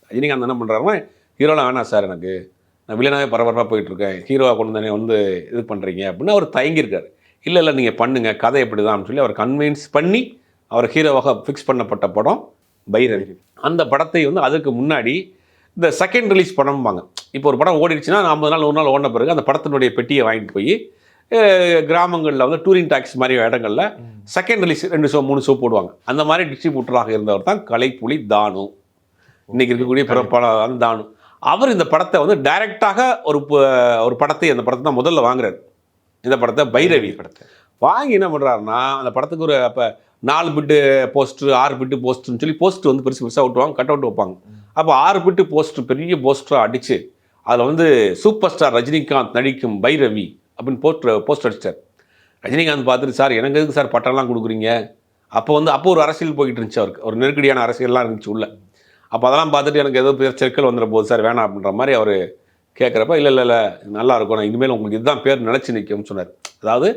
ரஜினிகாந்த் என்ன பண்ணுறாருன்னா, ஹீரோலாம் வேணாம் சார் எனக்கு, நான் வில்லனாகவே பரபரப்பாக போயிட்டுருக்கேன், ஹீரோவாக கொண்டு தானே வந்து இது பண்ணுறீங்க அப்படின்னு அவர் தயங்கியிருக்காரு. இல்லை நீங்கள் பண்ணுங்கள், கதை எப்படி தான் அப்படின்னு சொல்லி அவர் கன்வின்ஸ் பண்ணி அவர் ஹீரோவாக ஃபிக்ஸ் பண்ணப்பட்ட படம் பைரவி. அந்த படத்தை வந்து அதுக்கு முன்னாடி இந்த செகண்ட் ரிலீஸ் படம்பாங்க. இப்போ ஒரு படம் ஓடிடுச்சுன்னா 50 நாள் 100 நாள் ஓடின பிறகு அந்த படத்தினுடைய பெட்டியை வாங்கிட்டு போய் கிராமங்களில் வந்து டூரிங் டாக்ஸ் மாதிரி இடங்களில் செகண்ட் ரிலீஸ் 2 ஷோ 3 ஷோ போடுவாங்க. அந்த மாதிரி டிஸ்ட்ரிபியூட்டராக இருந்தவர் தான் கலைப்புலி தானு. இன்றைக்கி இருக்கக்கூடிய பிறப்பாளர் தானு. அவர் இந்த படத்தை வந்து டைரெக்டாக ஒரு படத்தை அந்த படத்தை தான் முதல்ல வாங்குறாரு. இந்த படத்தை பைரவி படத்தை வாங்கி என்ன பண்ணுறாருன்னா, அந்த படத்துக்கு ஒரு அப்போ 4 பிட்டு போஸ்டர் 6 பிட்டு போஸ்டர்னு சொல்லி போஸ்டர் வந்து பெருசாக விட்டுவாங்க, கட் அவுட் வைப்பாங்க. அப்போ 6 பிட்டு போஸ்டர் பெரிய போஸ்டராக அடித்து அதில் வந்து சூப்பர் ஸ்டார் ரஜினிகாந்த் நடிக்கும் பைரவி அப்படின்னு போஸ்டர் அடிச்சிட்டார். ரஜினிகாந்த் பார்த்துட்டு, சார் எனக்கு எதுக்கு சார் பட்டம்லாம் கொடுக்குறீங்க? அப்போ ஒரு அரசியல் போய்கிட்டு இருந்துச்சு, அவருக்கு ஒரு நெருக்கடியான அரசியல்லாம் இருந்துச்சு உள்ள. அப்போ அதெல்லாம் பார்த்துட்டு எனக்கு ஏதோ சிக்கல் வந்துட போகுது சார், வேணாம் அப்படின்ற மாதிரி அவர் கேட்குறப்ப, இல்லை நல்லா இருக்கும், நான் இனிமேல் உங்களுக்கு இதுதான் பேர் நினச்சி நிற்கும்னு சொன்னார். அதாவது